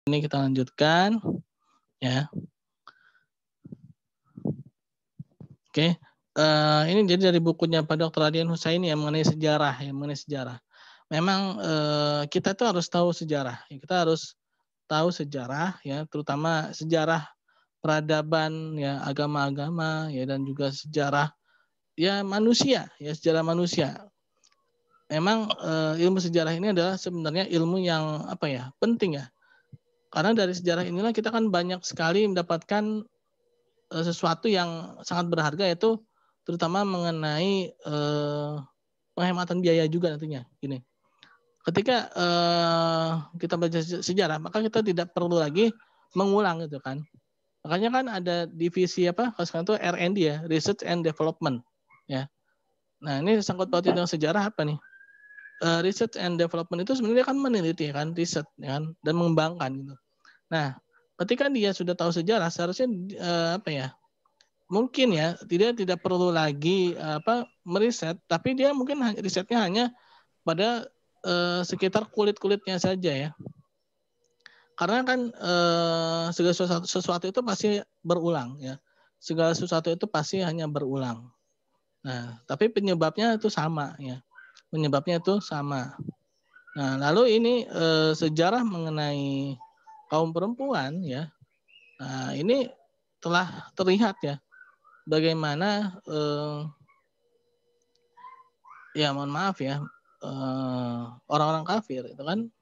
Ini kita lanjutkan ya. Oke. Ini jadi dari bukunya Pak Dr. Adian Husaini yang mengenai sejarah ya, mengenai sejarah. Memang kita tuh harus tahu sejarah. Kita harus tahu sejarah ya, terutama sejarah peradaban ya, agama-agama ya, dan juga sejarah ya manusia ya, sejarah manusia. Memang ilmu sejarah ini adalah sebenarnya ilmu yang apa ya, penting ya. Karena dari sejarah inilah kita kan banyak sekali mendapatkan sesuatu yang sangat berharga, yaitu terutama mengenai penghematan biaya juga nantinya. Gini, ketika kita baca sejarah, maka kita tidak perlu lagi mengulang gitu kan. Makanya kan ada divisi apa? Kalau sekarang itu R&D ya, Research and Development ya. Nah, ini sangkut pautnya dengan sejarah apa nih? Research and Development itu sebenarnya kan meneliti kan, riset ya kan, dan mengembangkan gitu. Nah, ketika dia sudah tahu sejarah, seharusnya apa ya? Mungkin ya, tidak perlu lagi meriset, tapi dia mungkin risetnya hanya pada sekitar kulit-kulitnya saja ya. Karena kan segala sesuatu itu pasti berulang ya. Segala sesuatu itu pasti hanya berulang. Nah, tapi penyebabnya itu sama ya. Penyebabnya itu sama. Nah, lalu ini sejarah mengenai kaum perempuan ya. Nah, ini telah terlihat ya bagaimana ya mohon maaf ya, orang-orang kafir itu kan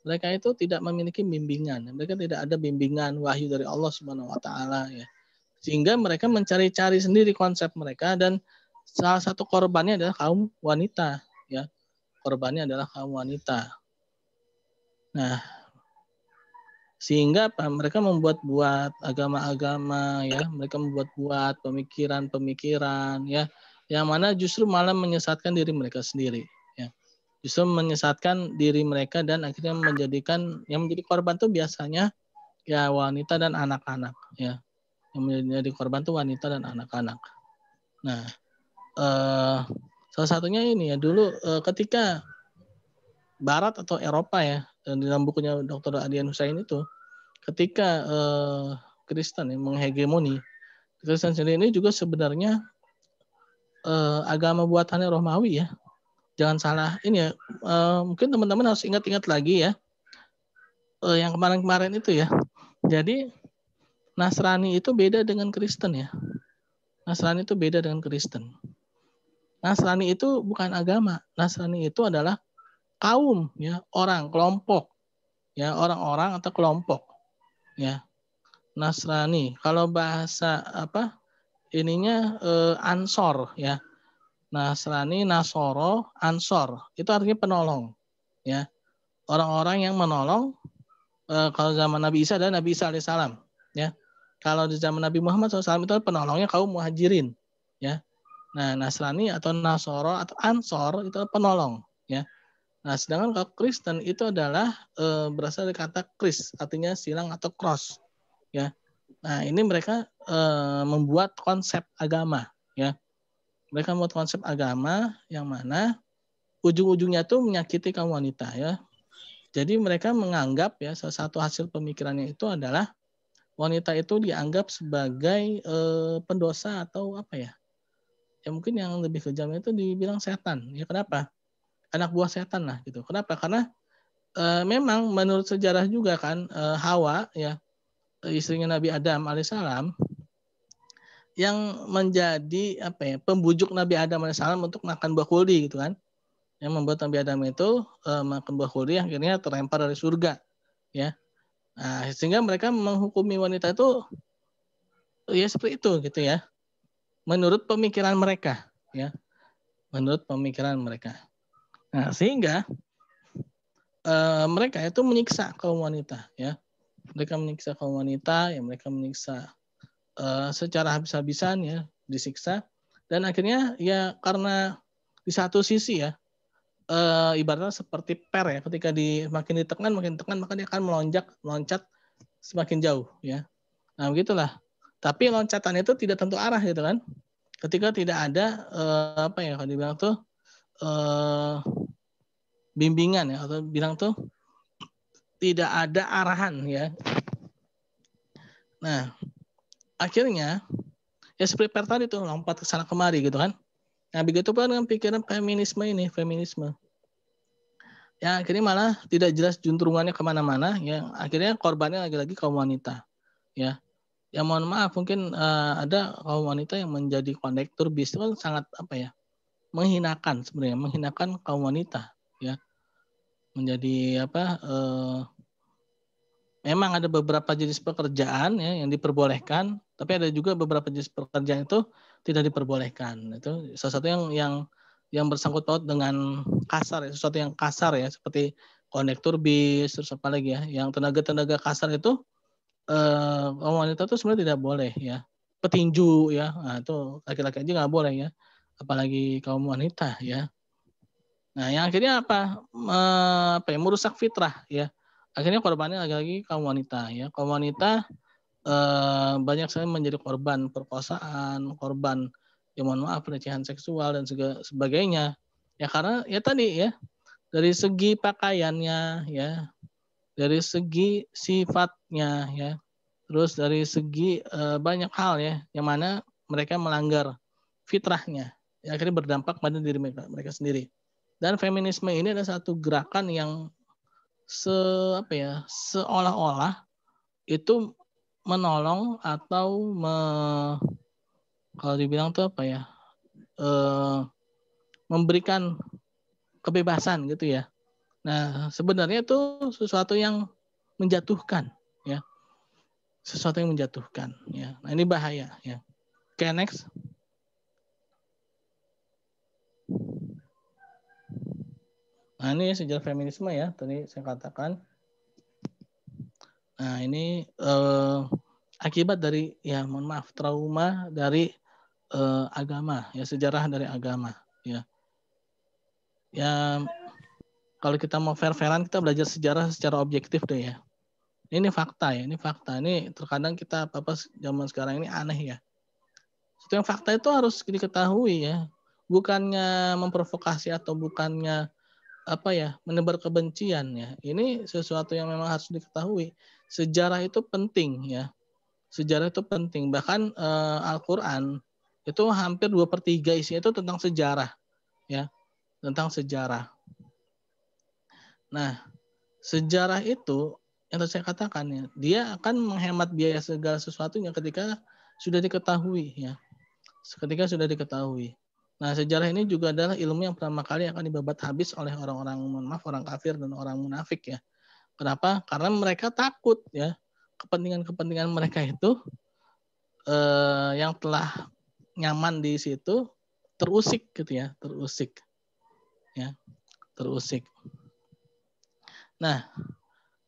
mereka itu tidak memiliki bimbingan. Mereka tidak ada bimbingan wahyu dari Allah Subhanahu wa taala ya. Sehingga mereka mencari-cari sendiri konsep mereka, dan salah satu korbannya adalah kaum wanita ya. Korbannya adalah kaum wanita. Nah, sehingga apa? Mereka membuat-buat agama-agama ya, mereka membuat-buat pemikiran-pemikiran ya, yang mana justru malah menyesatkan diri mereka sendiri ya. Justru menyesatkan diri mereka, dan akhirnya menjadikan yang menjadi korban tuh biasanya ya wanita dan anak-anak ya. Yang menjadi korban tuh wanita dan anak-anak. Nah, salah satunya ini ya, dulu ketika Barat atau Eropa ya, di dalam bukunya Dr. Adian Husaini itu, ketika Kristen yang menghegemoni, Kristen sendiri ini juga sebenarnya agama buatannya Romawi ya. Jangan salah ini ya, mungkin teman-teman harus ingat-ingat lagi ya, yang kemarin-kemarin itu ya. Jadi Nasrani itu beda dengan Kristen ya. Nasrani itu beda dengan Kristen. Nasrani itu bukan agama. Nasrani itu adalah kaum ya, orang, kelompok ya, orang-orang atau kelompok ya. Nasrani. Kalau bahasa apa? Ininya Ansor ya. Nasrani, Nasoro, Ansor. Itu artinya penolong ya. Orang-orang yang menolong kalau zaman Nabi Isa dan Nabi Isa alaihissalam ya. Kalau di zaman Nabi Muhammad SAW itu penolongnya kaum muhajirin ya. Nah, Nasrani atau Nasoro atau Ansor itu penolong ya. Nah, sedangkan kalau Kristen itu adalah berasal dari kata kris, artinya silang atau cross ya. Nah, ini mereka membuat konsep agama ya. Mereka membuat konsep agama yang mana ujung-ujungnya tuh menyakiti kaum wanita ya. Jadi mereka menganggap ya, salah satu hasil pemikirannya itu adalah wanita itu dianggap sebagai pendosa atau apa ya? Ya mungkin yang lebih kejamnya itu dibilang setan. Ya kenapa? Anak buah setan lah gitu. Kenapa? Karena memang menurut sejarah juga kan Hawa ya, istrinya Nabi Adam alaihissalam, yang menjadi apa ya, pembujuk Nabi Adam alaihissalam untuk makan buah khuldi gitu kan. Yang membuat Nabi Adam itu makan buah khuldi, akhirnya terlempar dari surga ya. Nah, sehingga mereka menghukumi wanita itu ya seperti itu gitu ya. Menurut pemikiran mereka ya. Menurut pemikiran mereka. Nah, sehingga mereka itu menyiksa kaum wanita ya. Mereka menyiksa kaum wanita, ya mereka menyiksa secara habis-habisan ya, disiksa, dan akhirnya ya karena di satu sisi ya ibaratnya seperti per ya, ketika makin ditekan maka dia akan meloncat semakin jauh ya. Nah begitulah. Tapi loncatan itu tidak tentu arah gitu kan. Ketika tidak ada apa ya kalau dibilang tuh bimbingan ya, atau bilang tuh tidak ada arahan ya. Nah, akhirnya ya seperti tadi tuh lompat ke sana kemari gitu kan. Nah, begitu pun dengan pikiran feminisme. Ya akhirnya malah tidak jelas juntrungannya kemana-mana. Ya akhirnya korbannya lagi-lagi kaum wanita. Ya, ya mohon maaf mungkin ada kaum wanita yang menjadi kondektur bis itu kan sangat menghinakan sebenarnya, menghinakan kaum wanita. Ya, menjadi memang ada beberapa jenis pekerjaan ya yang diperbolehkan, tapi ada juga beberapa jenis pekerjaan itu tidak diperbolehkan. Itu salah satu yang bersangkut paut dengan kasar ya, sesuatu yang kasar ya, seperti kondektur bis, terus apa lagi ya, yang tenaga kasar itu kaum wanita itu sebenarnya tidak boleh ya. Petinju ya, nah itu laki-laki aja nggak boleh ya, apalagi kaum wanita ya. Nah, yang akhirnya merusak fitrah ya. Akhirnya korbannya lagi-lagi kaum wanita ya. Kaum wanita banyak sekali menjadi korban perkosaan, korban ya mohon maaf pelecehan seksual dan sebagainya. Ya karena ya tadi ya, dari segi pakaiannya ya, dari segi sifatnya ya, terus dari segi banyak hal ya, yang mana mereka melanggar fitrahnya. Ya, akhirnya berdampak pada diri mereka sendiri. Dan feminisme ini adalah satu gerakan yang seolah-olah itu menolong atau kalau dibilang tuh memberikan kebebasan gitu ya. Nah, sebenarnya itu sesuatu yang menjatuhkan ya. Sesuatu yang menjatuhkan ya. Nah, ini bahaya ya. Oke, next. Nah, ini sejarah feminisme ya, tadi saya katakan. Nah, ini akibat dari ya mohon maaf trauma dari agama ya, sejarah dari agama ya. Ya kalau kita mau fair-fairan kita belajar sejarah secara objektif deh ya. Ini fakta ya, ini fakta. Ini terkadang kita apa zaman sekarang ini aneh ya. Sesuatu yang fakta itu harus diketahui ya. Bukannya memprovokasi atau bukannya menebar kebencian ya. Ini sesuatu yang memang harus diketahui. Sejarah itu penting ya. Sejarah itu penting. Bahkan Al-Quran itu hampir 2/3 isinya itu tentang sejarah ya, tentang sejarah. Nah, sejarah itu yang tadi saya katakan ya, dia akan menghemat biaya segala sesuatunya ketika sudah diketahui ya. Ketika sudah diketahui. Nah, sejarah ini juga adalah ilmu yang pertama kali akan dibabat habis oleh orang-orang orang kafir dan orang munafik ya. Kenapa? Karena mereka takut ya, kepentingan mereka itu yang telah nyaman di situ terusik gitu ya, terusik. Nah,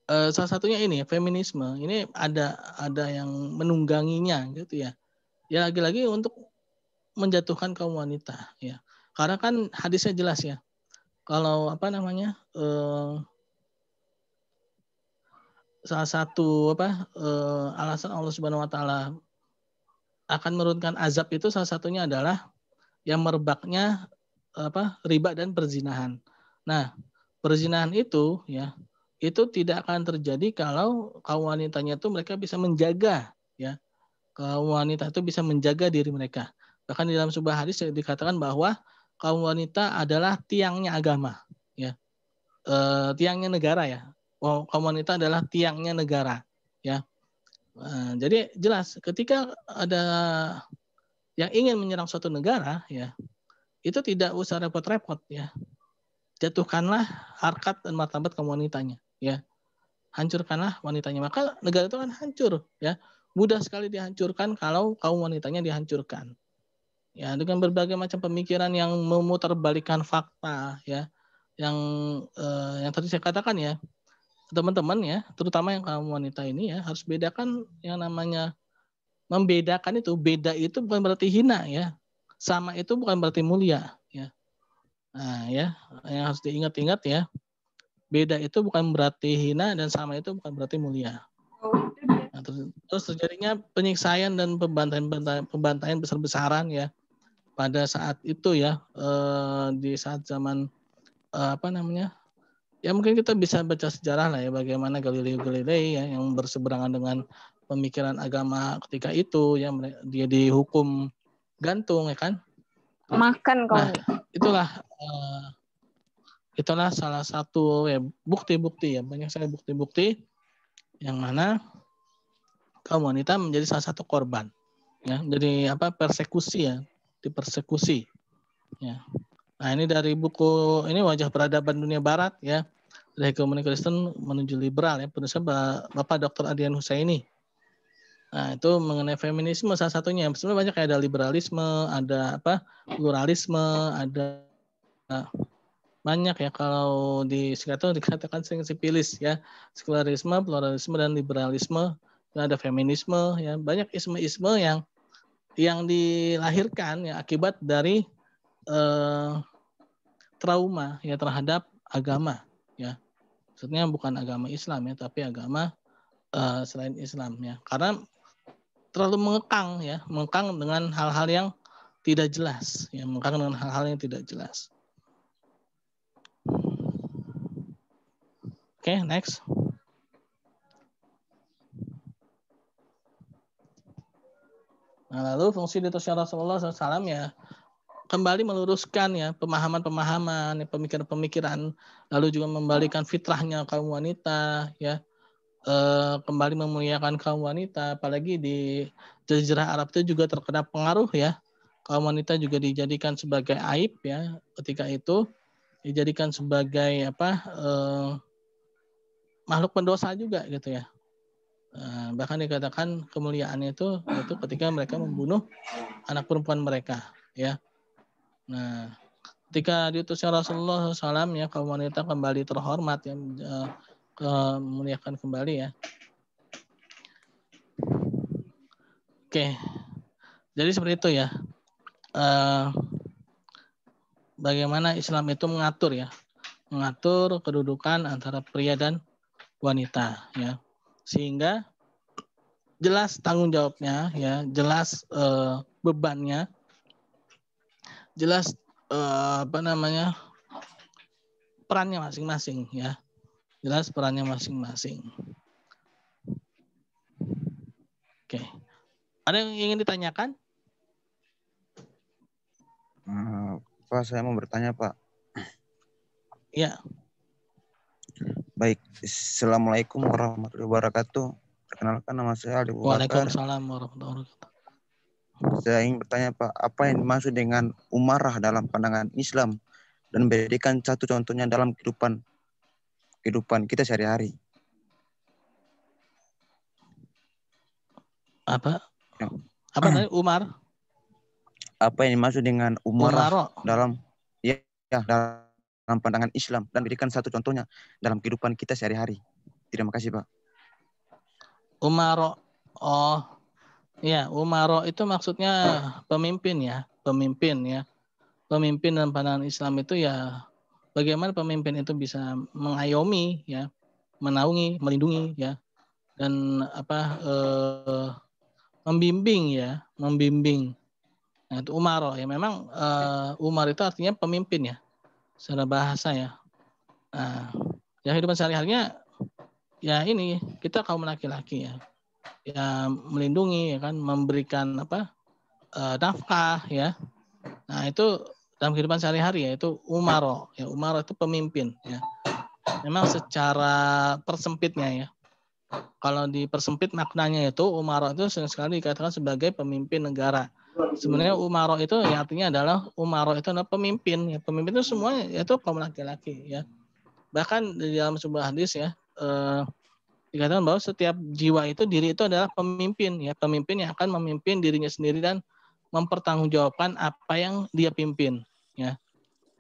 salah satunya ini feminisme. Ini ada yang menungganginya gitu ya. Ya lagi-lagi untuk menjatuhkan kaum wanita ya. Karena kan hadisnya jelas ya. Kalau salah satu alasan Allah Subhanahu wa taala akan menurunkan azab itu salah satunya adalah yang merebaknya riba dan perzinahan. Nah, perzinahan itu ya, itu tidak akan terjadi kalau kaum wanitanya itu mereka bisa menjaga ya. Kaum wanita itu bisa menjaga diri mereka. Bahkan di dalam sebuah hadis dikatakan bahwa kaum wanita adalah tiangnya agama ya. Tiangnya negara ya. Kaum wanita adalah tiangnya negara ya. Jadi jelas ketika ada yang ingin menyerang suatu negara ya, itu tidak usah repot-repot ya. Jatuhkanlah harkat dan martabat kaum wanitanya ya. Hancurkanlah wanitanya, maka negara itu kan hancur ya. Mudah sekali dihancurkan kalau kaum wanitanya dihancurkan. Ya, dengan berbagai macam pemikiran yang memutarbalikkan fakta ya. Yang tadi saya katakan ya, teman-teman ya, terutama yang kaum wanita ini ya, harus bedakan yang namanya membedakan itu. Beda itu bukan berarti hina ya. Sama itu bukan berarti mulia ya. Nah, ya, yang harus diingat-ingat ya. Beda itu bukan berarti hina dan sama itu bukan berarti mulia. Nah, terus terjadinya penyiksaan dan pembantaian besar-besaran ya pada saat itu ya, di saat zaman Ya mungkin kita bisa baca sejarah lah ya, bagaimana Galileo Galilei ya yang berseberangan dengan pemikiran agama ketika itu ya, dia dihukum gantung ya kan. Makan kau Nah, nih. itulah salah satu ya bukti-bukti ya, banyak sekali bukti-bukti yang mana kaum wanita menjadi salah satu korban ya, jadi persekusi ya, dipersekusi ya. Nah, ini dari buku ini Wajah Peradaban Dunia Barat ya, dari hegemoni Kristen menuju liberal ya, penulisnya Bapak Dr. Adrian Husaini. Nah, itu mengenai feminisme salah satunya. Sebenarnya banyak, ada liberalisme, ada pluralisme, ada banyak ya, kalau di Singapura dikatakan sensibilis ya, sekularisme, pluralisme dan liberalisme, dan ada feminisme ya, banyak isme-isme yang dilahirkan ya akibat dari trauma ya terhadap agama ya. Maksudnya bukan agama Islam ya, tapi agama selain Islam ya. Karena terlalu mengekang dengan hal-hal yang tidak jelas ya, mengekang dengan hal-hal yang tidak jelas. Oke, next. Nah, lalu fungsi diutusnya Rasulullah SAW ya kembali meluruskan ya pemahaman-pemahaman, ya, pemikiran-pemikiran, lalu juga membalikan fitrahnya kaum wanita ya, kembali memuliakan kaum wanita, apalagi di Jazirah Arab itu juga terkena pengaruh ya, kaum wanita juga dijadikan sebagai aib ya, ketika itu dijadikan sebagai makhluk pendosa juga gitu ya. Bahkan dikatakan kemuliaannya itu yaitu ketika mereka membunuh anak perempuan mereka ya. Nah, ketika diutusnya Rasulullah SAW ya, kaum wanita kembali terhormat ya, kemuliakan kembali ya. Oke, jadi seperti itu ya. Bagaimana Islam itu mengatur kedudukan antara pria dan wanita ya, sehingga jelas tanggung jawabnya ya, jelas bebannya, jelas perannya masing-masing ya, jelas perannya masing-masing. Oke, ada yang ingin ditanyakan? Pak, saya mau bertanya, Pak. Ya. Baik, Assalamualaikum warahmatullahi wabarakatuh. Perkenalkan, nama saya Ali Bakar. Waalaikumsalam warahmatullahi wabarakatuh. Saya ingin bertanya, Pak, apa yang dimaksud dengan umarah dalam pandangan Islam dan berikan satu contohnya dalam kehidupan kita sehari-hari? Apa tadi Umar? Apa yang dimaksud dengan umarah dalam pandangan Islam dan berikan satu contohnya dalam kehidupan kita sehari-hari? Terima kasih, Pak. Umaro, oh ya, umaro itu maksudnya pemimpin ya, pemimpin dalam pandangan Islam itu ya, bagaimana pemimpin itu bisa mengayomi ya, menaungi, melindungi ya, dan membimbing. Nah, itu umaro ya, memang umar itu artinya pemimpin ya, secara bahasa ya. Nah, ya kehidupan sehari-harinya ya ini kita kaum laki-laki ya melindungi ya kan, memberikan nafkah ya. Nah, itu dalam kehidupan sehari-hari ya, itu umaro ya, umaro itu pemimpin ya. Memang secara persempitnya ya, kalau dipersempit maknanya itu umaro itu sering sekali dikatakan sebagai pemimpin negara. Sebenarnya umaro itu ya artinya adalah pemimpin ya, pemimpin itu semuanya yaitu kaum laki-laki ya. Bahkan di dalam sebuah hadis ya dikatakan bahwa setiap jiwa itu, diri itu adalah pemimpin ya, pemimpin yang akan memimpin dirinya sendiri dan mempertanggungjawabkan apa yang dia pimpin ya.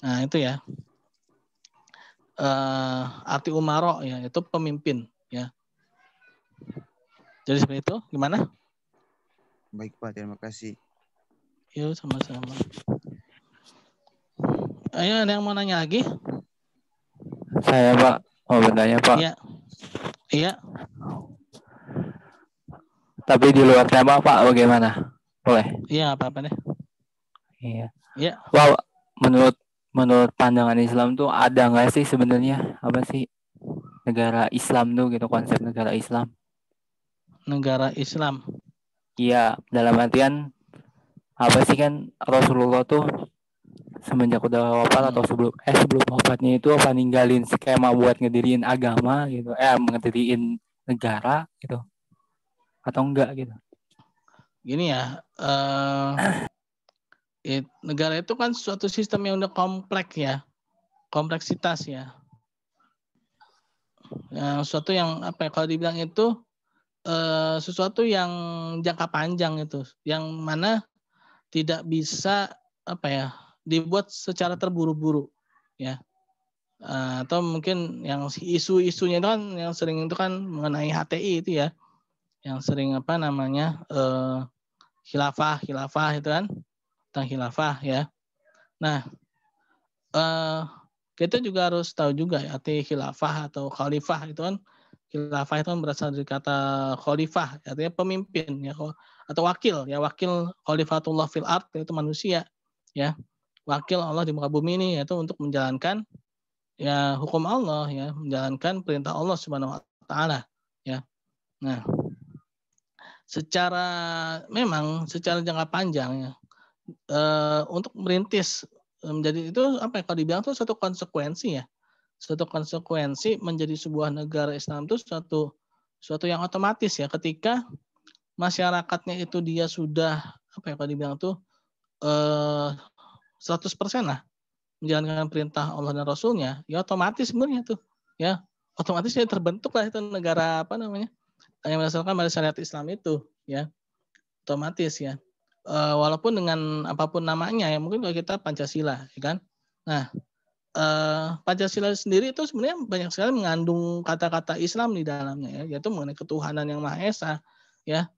Nah, itu ya arti umaro ya, itu pemimpin ya. Jadi seperti itu, gimana? Baik, Pak, terima kasih. Yuk, sama-sama. Ayo, ada yang mau nanya lagi? Saya, Pak, mau bertanya, Pak. Iya. Tapi di luar tema, Pak, bagaimana? Boleh? Iya, apa-apa deh. Iya. Iya. Pak, menurut menurut pandangan Islam tuh ada nggak sih sebenarnya apa sih negara Islam tuh gitu, konsep negara Islam? Negara Islam. Iya, dalam artian apa sih, kan Rasulullah tuh semenjak udah wafat atau sebelum wafatnya itu apa ninggalin skema buat ngediriin agama gitu, ngediriin negara gitu atau enggak gitu? Gini ya, negara itu kan suatu sistem yang udah kompleks ya, kompleksitas ya. Sesuatu yang apa ya, kalau dibilang itu sesuatu yang jangka panjang itu, yang mana tidak bisa apa ya, dibuat secara terburu-buru ya. Atau mungkin yang isu-isunya itu kan yang sering itu kan mengenai HTI itu ya, yang sering apa namanya khilafah itu kan, tentang khilafah ya. Nah, kita juga harus tahu juga ya, arti khilafah atau khalifah itu kan, khilafah itu kan berasal dari kata khalifah, artinya pemimpin ya, atau wakil ya, wakil khalifatullah fil ard, yaitu manusia ya, wakil Allah di muka bumi ini, yaitu untuk menjalankan ya hukum Allah ya, menjalankan perintah Allah Subhanahu wa taala ya. Nah, memang secara jangka panjang ya, untuk merintis menjadi itu apa ya, kalau dibilang itu suatu konsekuensi ya. Suatu konsekuensi menjadi sebuah negara Islam itu suatu yang otomatis ya, ketika masyarakatnya itu dia sudah apa ya, kalau dibilang tuh 100% lah menjalankan perintah Allah dan Rasulnya, ya otomatis sebenarnya tuh ya, otomatis ya terbentuk lah itu negara apa namanya, yang berdasarkan pada syariat Islam itu ya, otomatis ya. Walaupun dengan apapun namanya ya, mungkin kalau kita Pancasila ya kan. Nah, Pancasila sendiri itu sebenarnya banyak sekali mengandung kata-kata Islam di dalamnya ya, yaitu mengenai ketuhanan yang Maha Esa ya.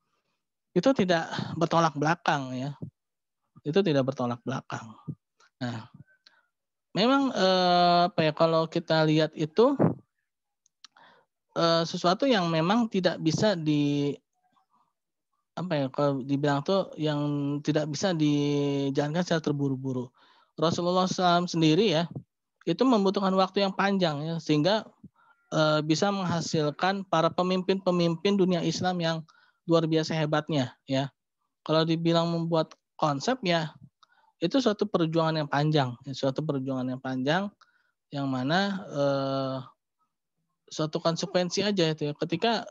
Itu tidak bertolak belakang ya. Itu tidak bertolak belakang. Nah, memang apa ya, kalau kita lihat itu sesuatu yang memang tidak bisa apa ya, kalau dibilang tuh yang tidak bisa dijalankan secara terburu-buru. Rasulullah SAW sendiri ya, itu membutuhkan waktu yang panjang ya, sehingga bisa menghasilkan para pemimpin-pemimpin dunia Islam yang luar biasa hebatnya ya. Kalau dibilang membuat konsep ya, itu suatu perjuangan yang panjang, ya, suatu perjuangan yang panjang yang mana suatu konsekuensi aja itu ya, ketika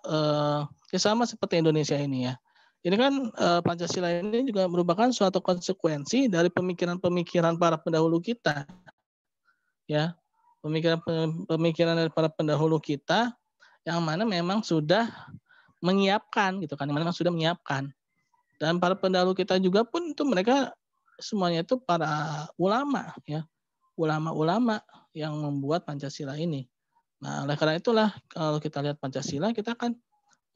ya sama seperti Indonesia ini ya. Ini kan Pancasila ini juga merupakan suatu konsekuensi dari pemikiran-pemikiran para pendahulu kita ya. Pemikiran dari para pendahulu kita yang mana memang sudah menyiapkan gitu kan, yang mana memang sudah menyiapkan. Dan para pendahulu kita juga pun itu mereka semuanya itu para ulama ya, ulama-ulama yang membuat Pancasila ini. Nah, oleh karena itulah kalau kita lihat Pancasila, kita akan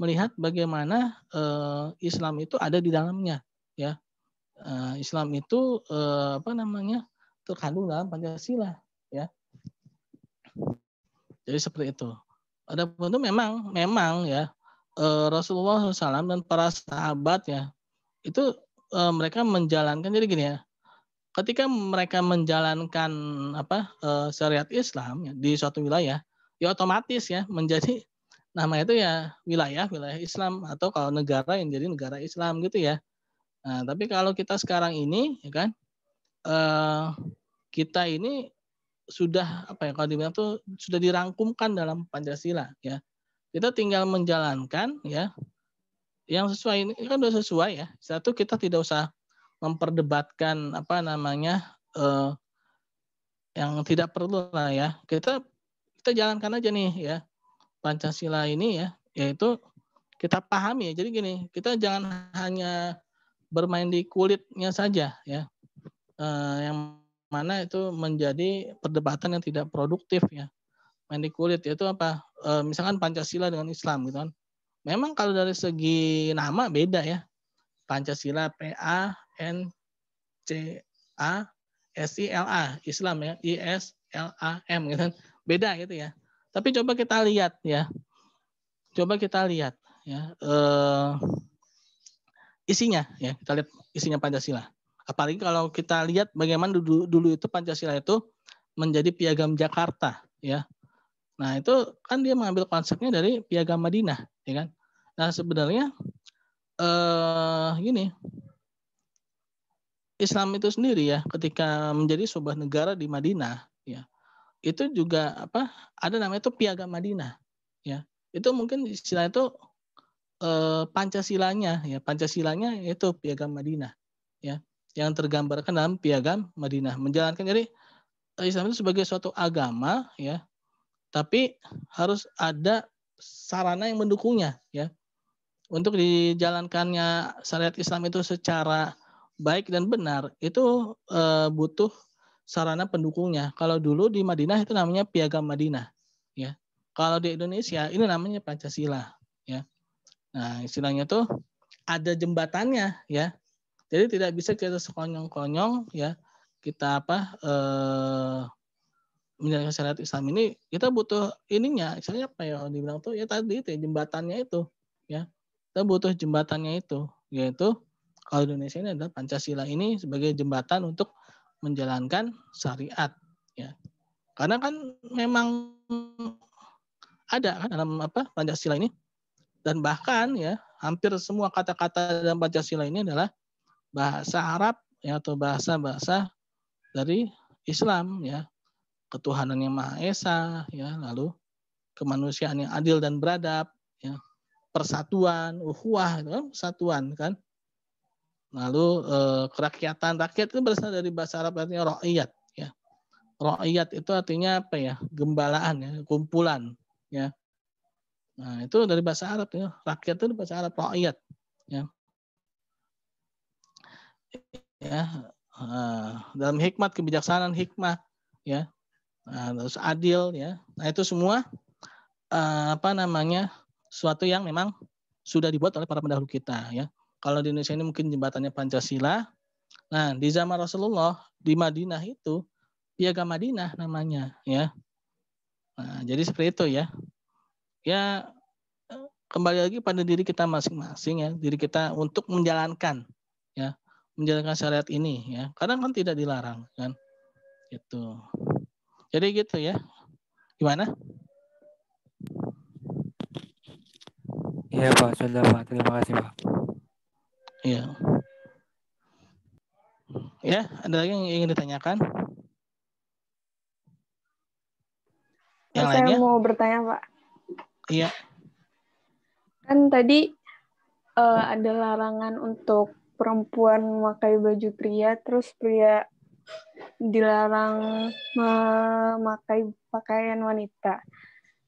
melihat bagaimana Islam itu ada di dalamnya ya. Islam itu apa namanya, terkandung dalam Pancasila ya. Jadi seperti itu. Adapun itu memang ya, Rasulullah SAW dan para sahabat ya, itu mereka menjalankan, jadi gini ya, ketika mereka menjalankan apa syariat Islam ya, di suatu wilayah, ya otomatis ya menjadi nama itu ya wilayah Islam, atau kalau negara yang jadi negara Islam gitu ya. Nah, tapi kalau kita sekarang ini ya kan, kita ini sudah apa ya, kalau dibilang tuh sudah dirangkumkan dalam Pancasila ya. Kita tinggal menjalankan ya, yang sesuai ini kan sudah sesuai ya. Satu, kita tidak usah memperdebatkan apa namanya yang tidak perlu lah ya. Kita jalankan aja nih ya Pancasila ini ya, yaitu kita pahami ya. Jadi gini, kita jangan hanya bermain di kulitnya saja ya, yang mana itu menjadi perdebatan yang tidak produktif ya. Main di kulit yaitu apa? Misalkan Pancasila dengan Islam gitu kan. Memang kalau dari segi nama beda ya. Pancasila PANCASILA, Islam ya, ISLAM gitu kan. Beda gitu ya. Tapi coba kita lihat ya. Isinya ya, kita lihat isinya Pancasila. Apalagi kalau kita lihat bagaimana dulu itu Pancasila itu menjadi piagam Jakarta, ya. Nah, itu kan dia mengambil konsepnya dari piagam Madinah, ya kan. Nah, sebenarnya gini, Islam itu sendiri ya, ketika menjadi sebuah negara di Madinah, ya, itu juga ada namanya itu piagam Madinah, ya. Itu mungkin istilah itu Pancasilanya, ya, Pancasilanya itu piagam Madinah, ya, yang tergambarkan dalam piagam Madinah. Menjalankan, jadi Islam itu sebagai suatu agama, ya, tapi harus ada sarana yang mendukungnya, ya. Untuk dijalankannya syariat Islam itu secara baik dan benar, itu butuh sarana pendukungnya. Kalau dulu di Madinah itu namanya piagam Madinah, ya. Kalau di Indonesia ini namanya Pancasila, ya. Nah, istilahnya tuh ada jembatannya, ya. Jadi tidak bisa kita sekonyong-konyong, ya, kita menjalankan syariat Islam ini, kita butuh ininya, misalnya apa ya, dibilang tuh ya tadi itu ya, jembatannya itu, ya. Kita butuh jembatannya itu, yaitu kalau Indonesia ini adalah Pancasila ini sebagai jembatan untuk menjalankan syariat, ya. Karena kan memang ada kan dalam Pancasila ini, dan bahkan ya hampir semua kata-kata dalam Pancasila ini adalah bahasa Arab, ya, atau bahasa-bahasa dari Islam, ya. Ketuhanan yang Maha Esa, ya, lalu kemanusiaan yang adil dan beradab, ya, persatuan, ukhuwah, itu kan persatuan kan. Lalu kerakyatan, rakyat itu berasal dari bahasa Arab artinya rakyat, ya. Rakyat itu artinya apa ya? Gembalaan, ya, kumpulan, ya. Nah, itu dari bahasa Arab, ya. Rakyat itu dari bahasa Arab rakyat, ya. Ya, dalam hikmat, kebijaksanaan, hikmah, ya. Nah, terus adil, ya. Nah, itu semua suatu yang memang sudah dibuat oleh para pendahulu kita, ya. Kalau di Indonesia ini mungkin jembatannya Pancasila. Nah, di zaman Rasulullah di Madinah itu piagam Madinah namanya, ya. Nah, jadi seperti itu, ya. Ya, kembali lagi pada diri kita masing-masing, ya, diri kita untuk menjalankan, ya, menjalankan syariat ini, ya. Kadang kan tidak dilarang, kan. Gitu. Jadi gitu, ya. Gimana? Iya Pak, sudah Pak. Terima kasih Pak. Iya. Ya, ada lagi yang ingin ditanyakan? Yang Saya lainnya? mau bertanya Pak. Iya. Kan tadi ada larangan untuk perempuan memakai baju pria, terus pria dilarang memakai pakaian wanita.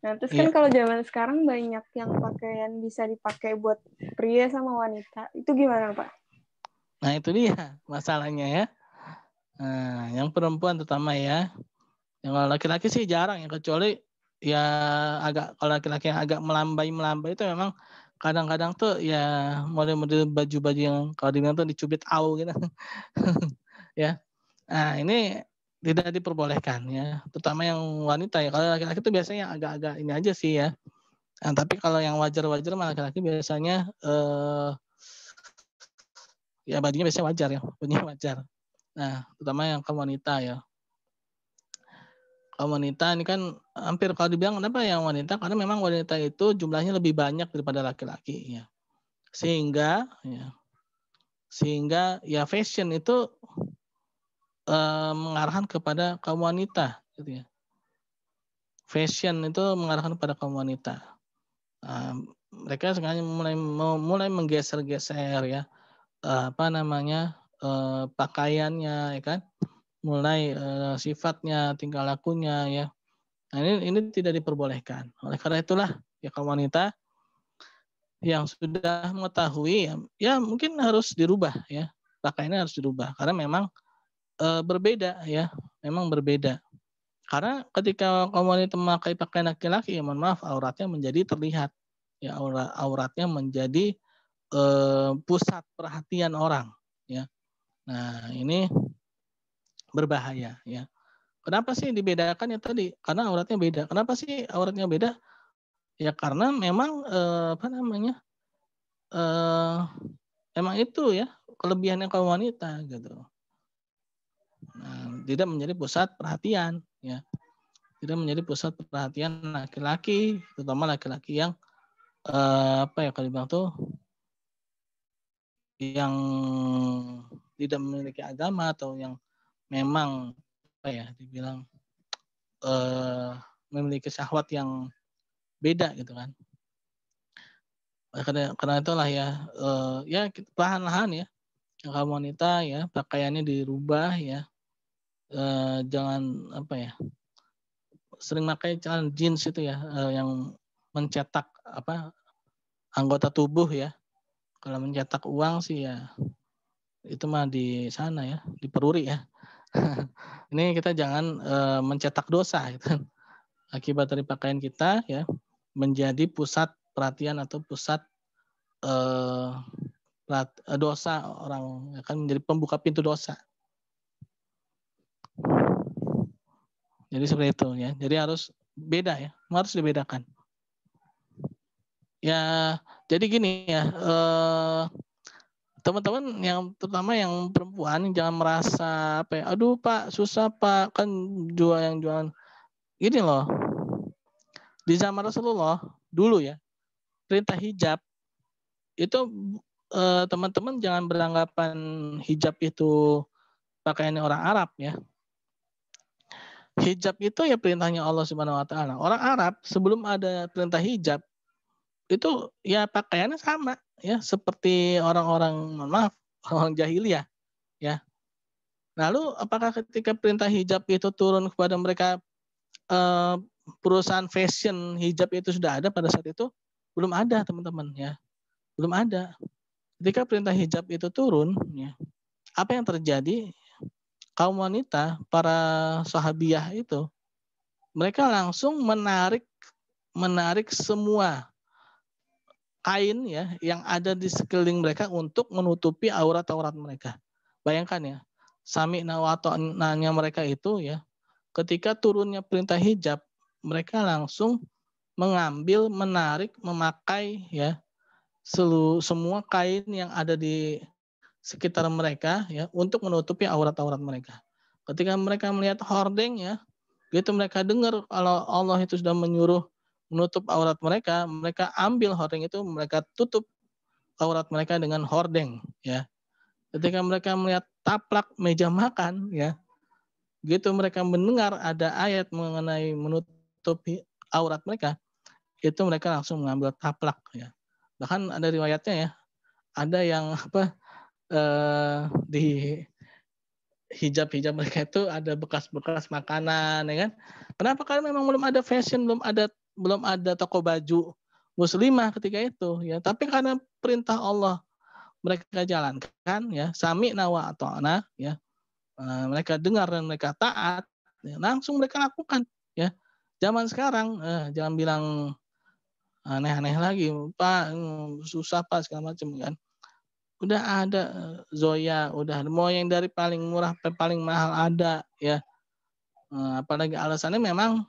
Nah, terus kan kalau zaman sekarang banyak yang pakaian bisa dipakai buat pria sama wanita. Itu gimana, Pak? Nah, itu dia masalahnya, ya. Nah, yang perempuan terutama, ya. Yang laki-laki sih jarang, ya, kecuali ya kalau laki-laki yang agak melambai itu memang kadang-kadang tuh ya model-model baju-baju yang kalau dibilang tuh dicubit au gitu. Ya. Nah, ini tidak diperbolehkan, ya, terutama yang wanita, ya. Kalau laki-laki itu biasanya agak-agak ini aja sih, ya. Nah, tapi kalau yang wajar-wajar mah laki-laki biasanya ya bajunya biasanya wajar, ya, bajunya wajar. Nah, terutama yang kaum wanita, ya. Kaum wanita ini kan hampir kalau dibilang kenapa yang wanita, karena memang wanita itu jumlahnya lebih banyak daripada laki-laki, ya. Sehingga ya fashion itu mengarahkan kepada kaum wanita, gitu, ya. Fashion itu mengarahkan kepada kaum wanita. Mereka sekarang mulai menggeser-geser, ya, pakaiannya, ya kan, mulai sifatnya, tingkah lakunya, ya. Nah, ini tidak diperbolehkan. Oleh karena itulah, ya, kaum wanita yang sudah mengetahui, ya mungkin harus dirubah, ya, pakaiannya harus dirubah karena memang berbeda, ya, memang berbeda. Karena ketika kaum wanita memakai pakaian laki-laki, ya mohon maaf, auratnya menjadi terlihat, ya, auratnya menjadi pusat perhatian orang, ya. Nah, ini berbahaya, ya. Kenapa sih dibedakan, ya tadi? Karena auratnya beda. Kenapa sih auratnya beda? Ya karena memang emang itu, ya, kelebihannya kaum wanita, gitu. Nah, tidak menjadi pusat perhatian, ya. Tidak menjadi pusat perhatian laki-laki, terutama laki-laki yang apa ya kalau dibilang tuh yang tidak memiliki agama atau yang memang apa ya dibilang memiliki syahwat yang beda gitu kan. Karena itulah ya ya perlahan-lahan ya kaum wanita ya pakaiannya dirubah ya, jangan apa ya sering pakai celana jeans itu ya yang mencetak apa anggota tubuh ya. Kalau mencetak uang sih ya itu mah di sana ya, di peruri ya. Ini kita jangan mencetak dosa gitu. Akibat dari pakaian kita ya menjadi pusat perhatian atau pusat dosa orang akan menjadi pembuka pintu dosa. Jadi seperti itu ya. Jadi harus beda ya, harus dibedakan. Ya, jadi gini ya, teman-teman yang terutama yang perempuan jangan merasa apa ya, aduh Pak susah Pak kan yang jualan gini loh. Di zaman Rasulullah dulu ya perintah hijab itu teman-teman jangan beranggapan hijab itu pakaiannya orang Arab ya. Hijab itu ya perintahnya Allah Subhanahu wa taala. Orang Arab sebelum ada perintah hijab itu ya pakaiannya sama ya seperti orang-orang maaf orang jahiliyah ya. Lalu apakah ketika perintah hijab itu turun kepada mereka perusahaan fashion hijab itu sudah ada pada saat itu? Belum ada teman-teman ya. Belum ada. Ketika perintah hijab itu turun ya, apa yang terjadi? Kaum wanita, para sahabiah itu mereka langsung menarik semua kain ya yang ada di sekeliling mereka untuk menutupi aurat-aurat mereka. Bayangkan ya, sami nawata'nanya mereka itu ya, ketika turunnya perintah hijab, mereka langsung mengambil, menarik, memakai ya semua kain yang ada di sekitar mereka ya untuk menutupi aurat-aurat mereka. Ketika mereka melihat hordeng ya, begitu mereka dengar kalau Allah itu sudah menyuruh menutup aurat mereka, mereka ambil hordeng itu, mereka tutup aurat mereka dengan hordeng ya. Ketika mereka melihat taplak meja makan ya, begitu mereka mendengar ada ayat mengenai menutupi aurat mereka, itu mereka langsung mengambil taplak ya. Bahkan ada riwayatnya ya, ada yang apa di hijab mereka itu ada bekas-bekas makanan ya kan. Kenapa? Karena memang belum ada fashion, belum ada toko baju muslimah ketika itu ya. Tapi karena perintah Allah mereka jalankan ya, sami nawa ata'na ya. Mereka dengar dan mereka taat, ya, langsung mereka lakukan ya. Zaman sekarang jangan bilang aneh-aneh lagi, Pak susah Pak segala macam kan. Udah ada Zoya, udah mau yang dari paling murah sampai paling mahal ada ya. Apalagi alasannya memang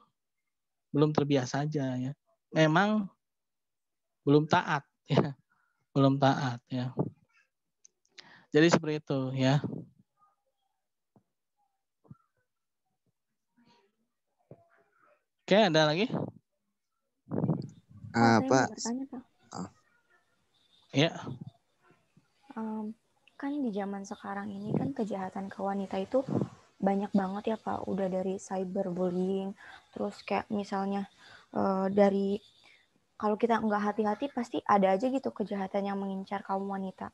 belum terbiasa aja ya. Memang belum taat ya, belum taat ya. Jadi seperti itu ya. Oke, ada lagi? Saya Pak, mau bertanya, Pak. Ya. Kan di zaman sekarang ini kan kejahatan ke wanita itu banyak banget ya Pak. Udah dari cyberbullying, terus kayak misalnya dari kalau kita nggak hati-hati pasti ada aja gitu kejahatan yang mengincar kaum wanita.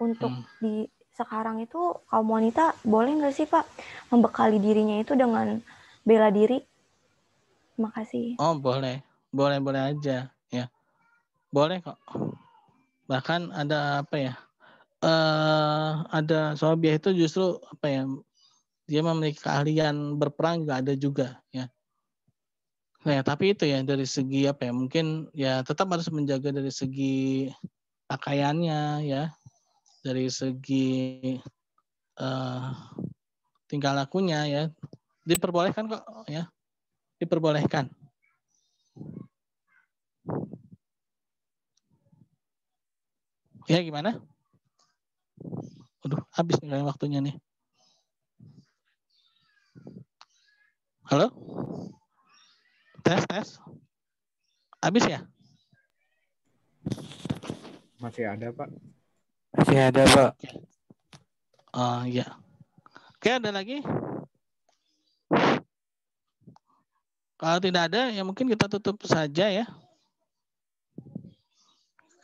Untuk di sekarang itu kaum wanita boleh nggak sih Pak membekali dirinya itu dengan bela diri? Terima kasih. Oh boleh aja ya. Boleh kok. Bahkan ada apa ya? Ada Sobiah itu justru apa ya? Dia memiliki keahlian berperang juga ada juga ya. Nah, tapi itu ya dari segi apa ya? Mungkin ya tetap harus menjaga dari segi pakaiannya ya, dari segi tingkah lakunya ya. Diperbolehkan kok ya. Diperbolehkan. Ya gimana? Aduh, habis nih waktunya nih. Halo? Tes. Habis ya? Masih ada, Pak. Masih ada, Pak. Oh iya. Oke, ada lagi? Kalau tidak ada, ya mungkin kita tutup saja ya.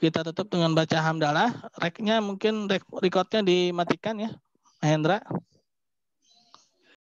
Kita tutup dengan baca hamdalah. Reknya mungkin recordnya dimatikan ya, Mahendra.